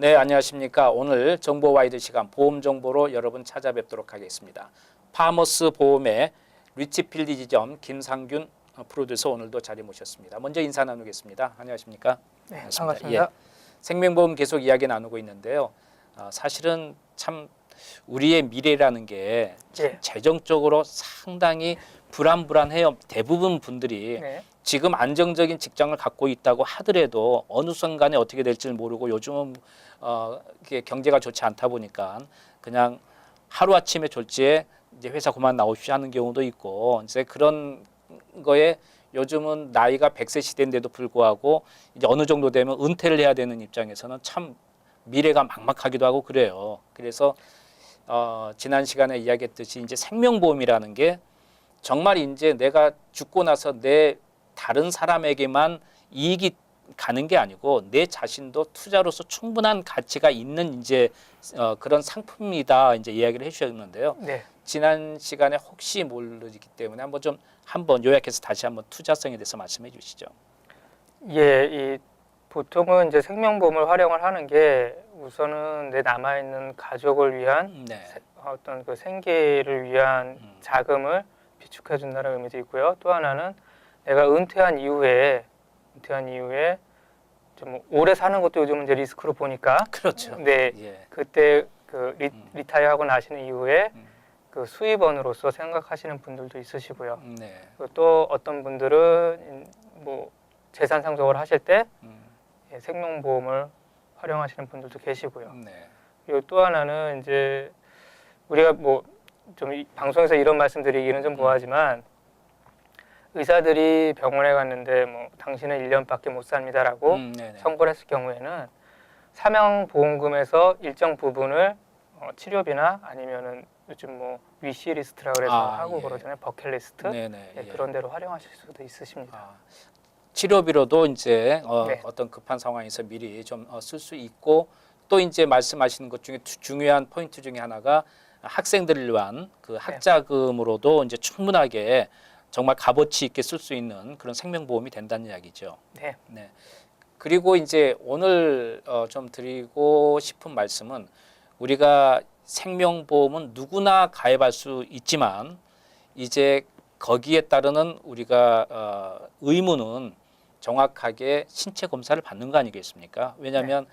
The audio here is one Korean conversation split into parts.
네, 안녕하십니까. 오늘 정보 와이드 시간 보험 정보로 여러분 찾아뵙도록 하겠습니다. 파머스 보험의 리치필드 지점 김상균 프로듀서 오늘도 자리 모셨습니다. 먼저 인사 나누겠습니다. 안녕하십니까. 네, 반갑습니다. 예, 생명보험 계속 이야기 나누고 있는데요. 사실은 참 우리의 미래라는 게 예. 재정적으로 상당히 불안해요. 대부분 분들이 네. 지금 안정적인 직장을 갖고 있다고 하더라도 어느 순간에 어떻게 될지를 모르고 요즘은 이게 경제가 좋지 않다 보니까 그냥 하루아침에 졸지에 이제 회사 그만 나오십시오 하는 경우도 있고 이제 그런 거에 요즘은 나이가 100세 시대인데도 불구하고 이제 어느 정도 되면 은퇴를 해야 되는 입장에서는 참 미래가 막막하기도 하고 그래요. 그래서 지난 시간에 이야기했듯이 이제 생명보험이라는 게 정말 이제 내가 죽고 나서 내 다른 사람에게만 이익이 가는 게 아니고 내 자신도 투자로서 충분한 가치가 있는 이제 그런 상품이다 이제 이야기를 해주셨는데요. 네. 지난 시간에 혹시 모르기 때문에 한번 요약해서 다시 한번 투자성에 대해서 말씀해 주시죠. 예, 보통은 이제 생명보험을 활용을 하는 게 우선은 내 남아 있는 가족을 위한 네. 어떤 그 생계를 위한 자금을 비축해 준다는 의미도 있고요. 또 하나는 내가 은퇴한 이후에 좀 오래 사는 것도 요즘은 이제 리스크로 보니까 그렇죠. 네. 예. 그때 그 리타이어하고 나시는 이후에 그 수입원으로서 생각하시는 분들도 있으시고요. 네. 또 어떤 분들은 뭐 재산 상속을 하실 때 생명보험을 활용하시는 분들도 계시고요. 네. 그리고 또 하나는 이제 우리가 뭐 좀 방송에서 이런 말씀드리기는 좀 뭐하지만 의사들이 병원에 갔는데 뭐 당신은 1년밖에 못 삽니다라고 선고를 했을 경우에는 사명보험금에서 일정 부분을 치료비나 아니면은 요즘 뭐 위시리스트라 그래서 하고 예. 그러잖아요. 버킷리스트. 네네. 예, 그런 데로 활용하실 수도 있으십니다. 치료비로도 이제 네. 어떤 급한 상황에서 미리 좀 쓸 수 있고 또 이제 말씀하시는 것 중에 중요한 포인트 중에 하나가 학생들을 위한 그 학자금으로도 이제 충분하게 정말 값어치 있게 쓸 수 있는 그런 생명보험이 된다는 이야기죠. 네. 네. 그리고 이제 오늘 좀 드리고 싶은 말씀은 우리가 생명보험은 누구나 가입할 수 있지만 이제 거기에 따르는 우리가 의무는 정확하게 신체 검사를 받는 거 아니겠습니까? 왜냐하면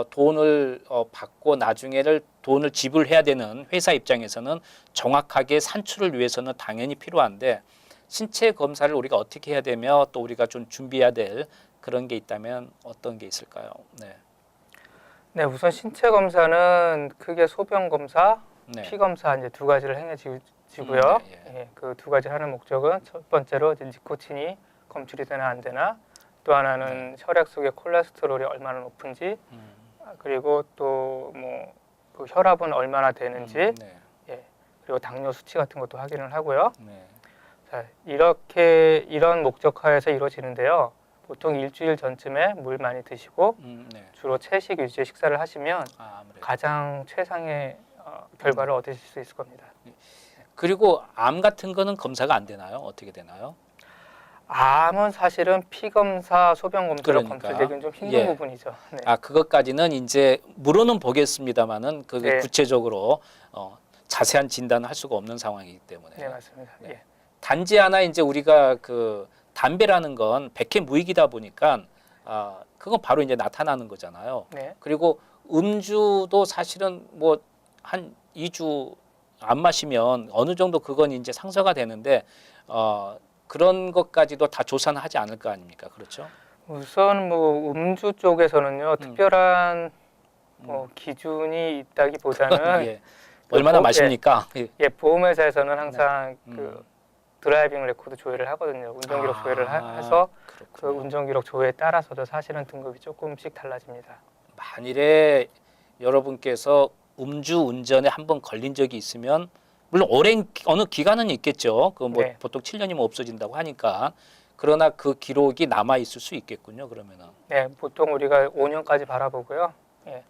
돈을 받고 나중에를 돈을 지불해야 되는 회사 입장에서는 정확하게 산출을 위해서는 당연히 필요한데 신체 검사를 우리가 어떻게 해야 되며 또 우리가 좀 준비해야 될 그런 게 있다면 어떤 게 있을까요? 네. 네, 우선 신체 검사는 크게 소변 검사, 네. 피 검사 이제 두 가지를 행해지고요. 예, 그 두 가지 하는 목적은 첫 번째로 이제 니코틴이 검출이 되나 안 되나, 또 하나는 혈액 속의 콜레스테롤이 얼마나 높은지, 그리고 또 뭐 그 혈압은 얼마나 되는지, 예, 그리고 당뇨 수치 같은 것도 확인을 하고요. 자, 이런 목적하에서 이루어지는데요. 보통 일주일 전쯤에 물 많이 드시고 주로 채식 위주의 식사를 하시면 가장 최상의 결과를 얻으실 수 있을 겁니다. 그리고 암 같은 거는 검사가 안 되나요? 어떻게 되나요? 암은 사실은 피 검사, 소변 검사로 그러니까. 검출되기는 좀 힘든 예. 부분이죠. 네. 그것까지는 이제 물어는 보겠습니다만은 그게 네. 구체적으로 자세한 진단을 할 수가 없는 상황이기 때문에. 네, 맞습니다. 네. 예. 단지 하나 이제 우리가 그 담배라는 건 백해 무익이다 보니까 그건 바로 이제 나타나는 거잖아요. 네. 그리고 음주도 사실은 뭐 한 2주 안 마시면 어느 정도 그건 이제 상쇄가 되는데 그런 것까지도 다 조사는 하지 않을 거 아닙니까? 그렇죠? 우선 뭐 음주 쪽에서는요 특별한 뭐 기준이 있다기보다는 예. 얼마나 마십니까? 예, 보험회사에서는 항상 그 드라이빙 레코드 조회를 하거든요. 운전기록 조회를 해서 그 운전기록 조회에 따라서도 사실은 등급이 조금씩 달라집니다. 만일에 여러분께서 음주 운전에 한번 걸린 적이 있으면 물론 오랜 어느 기간은 있겠죠. 그 뭐 네. 보통 7년이면 없어진다고 하니까 그러나 그 기록이 남아 있을 수 있겠군요. 그러면은. 네, 보통 우리가 5년까지 바라보고요. 예,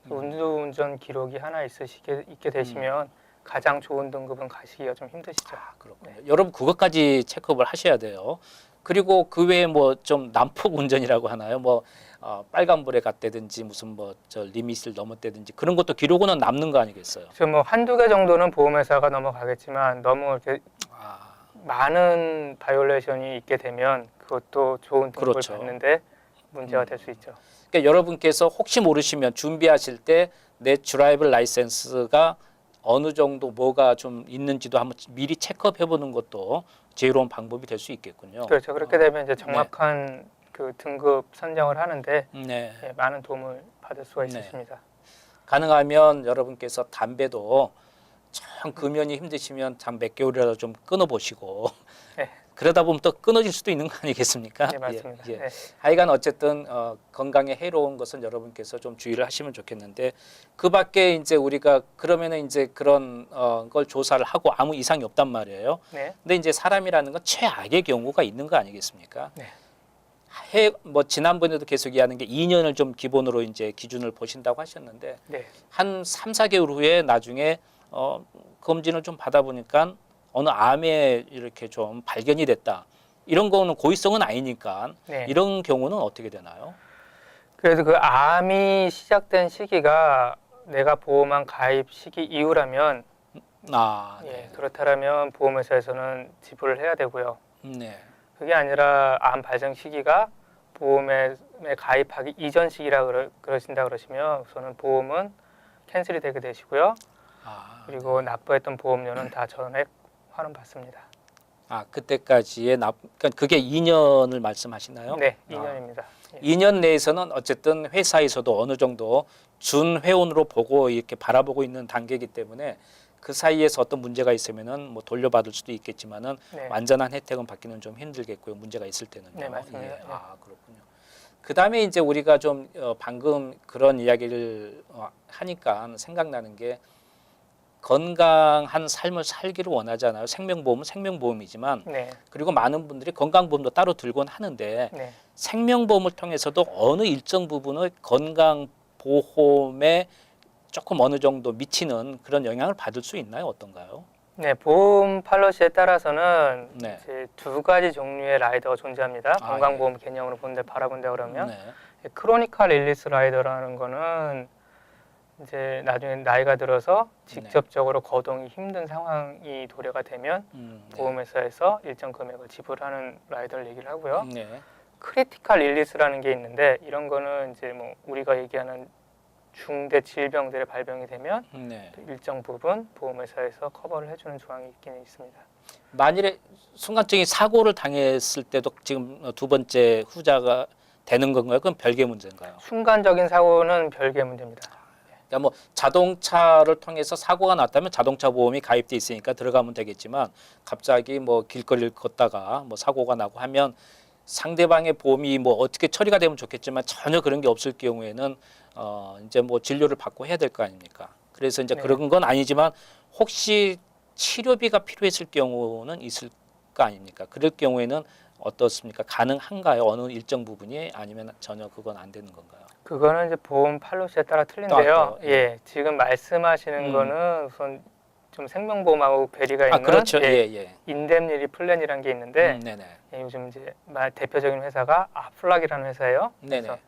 그 음주운전 기록이 하나 있게 되시면 가장 좋은 등급은 가시기가 좀 힘드시죠. 그렇군요. 여러분 그것까지 체크업을 하셔야 돼요. 그리고 그 외에 뭐 좀 난폭 운전이라고 하나요? 뭐 빨간불에 갔다든지 무슨 뭐 저 리밋을 넘었다든지 그런 것도 기록은 남는 거 아니겠어요? 지금 뭐 한두 개 정도는 보험회사가 넘어가겠지만 너무 이렇게 아, 많은 바이올레이션이 있게 되면 그것도 좋은 등급을 그렇죠. 받는데 문제가 될 수 있죠. 그러니까 여러분께서 혹시 모르시면 준비하실 때 내 드라이브 라이센스가 어느 정도 뭐가 좀 있는지도 한번 미리 체크해 보는 것도 지혜로운 방법이 될 수 있겠군요. 그렇죠. 그렇게 되면 이제 정확한 그 등급 선정을 하는데 네. 예, 많은 도움을 받을 수가 네. 있으십니다. 가능하면 여러분께서 담배도 참 금연이 힘드시면 참 몇 개월이라도 좀 끊어 보시고 네. 그러다 보면 또 끊어질 수도 있는 거 아니겠습니까? 네, 맞습니다. 예, 예. 네. 하여간 어쨌든 건강에 해로운 것은 여러분께서 좀 주의를 하시면 좋겠는데 그 밖에 이제 우리가 그러면은 이제 그런 걸 조사를 하고 아무 이상이 없단 말이에요. 네. 근데 이제 사람이라는 건 최악의 경우가 있는 거 아니겠습니까? 네. 뭐 지난번에도 계속 이야기하는 게 2년을 좀 기본으로 이제 기준을 보신다고 하셨는데 네. 한 3, 4개월 후에 나중에 검진을 좀 받아보니까 어느 암에 이렇게 좀 발견이 됐다. 이런 거는 고의성은 아니니까 네. 이런 경우는 어떻게 되나요? 그래서 그 암이 시작된 시기가 내가 보험한 가입 시기 이후라면 아, 예, 네. 그렇다면 보험회사에서는 지불을 해야 되고요. 네. 그게 아니라 암 발생 시기가 보험에 가입하기 이전 시기라 그러신다 그러시면 우선은 보험은 캔슬이 되게 되시고요. 아, 그리고 납부했던 보험료는 다 전액 환원 받습니다. 그때까지의 그러니까 그게 2년을 말씀하시나요? 네, 2년입니다. 예. 2년 내에서는 어쨌든 회사에서도 어느 정도 준 회원으로 보고 이렇게 바라보고 있는 단계이기 때문에 그 사이에서 어떤 문제가 있으면은 뭐 돌려받을 수도 있겠지만은 네. 완전한 혜택은 받기는 좀 힘들겠고요. 문제가 있을 때는요. 네, 맞습니다. 예. 네. 그렇군요. 그다음에 이제 우리가 좀 방금 그런 이야기를 하니까 생각나는 게 건강한 삶을 살기를 원하잖아요. 생명보험은 생명보험이지만 네. 그리고 많은 분들이 건강보험도 따로 들곤 하는데 네. 생명보험을 통해서도 어느 일정 부분의 건강보험에 조금 어느 정도 미치는 그런 영향을 받을 수 있나요? 어떤가요? 네, 보험 팔러시에 따라서는 네. 이제 두 가지 종류의 라이더가 존재합니다. 아, 건강보험 개념으로 바라본다 그러면 네. 크로니컬 일리스 라이더라는 거는 이제 나중에 나이가 들어서 직접적으로 거동이 힘든 상황이 도래가 되면 네. 보험회사에서 일정 금액을 지불하는 라이더를 얘기를 하고요. 네. 크리티컬 일리스라는 게 있는데 이런 거는 이제 뭐 우리가 얘기하는 중대 질병들의 발병이 되면 네. 또 일정 부분 보험회사에서 커버를 해주는 조항이 있기는 있습니다. 만일에 순간적인 사고를 당했을 때도 지금 두 번째 후자가 되는 건가요? 그건 별개 문제인가요? 순간적인 사고는 별개의 문제입니다. 그러니까 뭐 자동차를 통해서 사고가 났다면 자동차 보험이 가입돼 있으니까 들어가면 되겠지만 갑자기 뭐 길거리를 걷다가 뭐 사고가 나고 하면 상대방의 보험이 뭐 어떻게 처리가 되면 좋겠지만 전혀 그런 게 없을 경우에는 이제 뭐 진료를 받고 해야 될 거 아닙니까? 그래서 이제 네. 그런 건 아니지만 혹시 치료비가 필요했을 경우는 있을 거 아닙니까? 그럴 경우에는 어떻습니까? 가능한가요? 어느 일정 부분이 아니면 전혀 그건 안 되는 건가요? 그거는 이제 보험 팔로시에 따라 틀린데요. 또, 예. 예, 지금 말씀하시는 거는 우선 좀 생명보험하고 괴리가 있는 그렇죠. 예. 인뎀니티 플랜이라는 게 있는데 네네. 예, 요즘 이제 대표적인 회사가 아플락이라는 회사예요. 네네. 그래서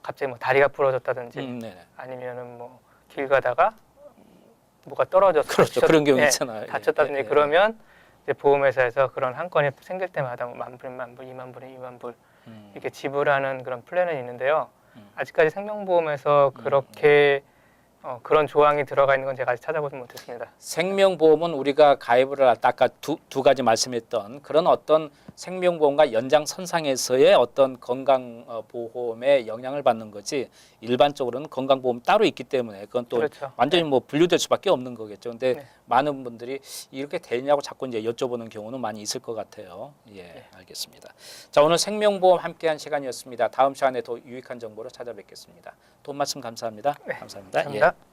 갑자기 뭐 다리가 부러졌다든지 네네. 아니면은 뭐 길 가다가 뭐가 떨어져서 그렇죠. 그런 경우 예, 있잖아요. 다쳤다든지 예. 그러면 이제 보험회사에서 그런 한 건이 생길 때마다 뭐 10,000불, 20,000불, 20,000불 이렇게 지불하는 그런 플랜은 있는데요. 아직까지 생명보험에서 그렇게 그런 조항이 들어가 있는 건 제가 아직 찾아보지 못했습니다. 생명보험은 우리가 가입을 할 때 아까 두 가지 말씀했던 그런 어떤 생명보험과 연장선상에서의 어떤 건강보험에 영향을 받는 거지 일반적으로는 건강보험 따로 있기 때문에 그건 또 그렇죠. 완전히 뭐 분류될 수밖에 없는 거겠죠. 근데 네. 많은 분들이 이렇게 되냐고 자꾸 이제 여쭤보는 경우는 많이 있을 것 같아요. 예, 알겠습니다. 자, 오늘 생명보험 함께한 시간이었습니다. 다음 시간에 더 유익한 정보로 찾아뵙겠습니다. 도움 말씀 감사합니다. 네, 감사합니다. 예. 감사합니다.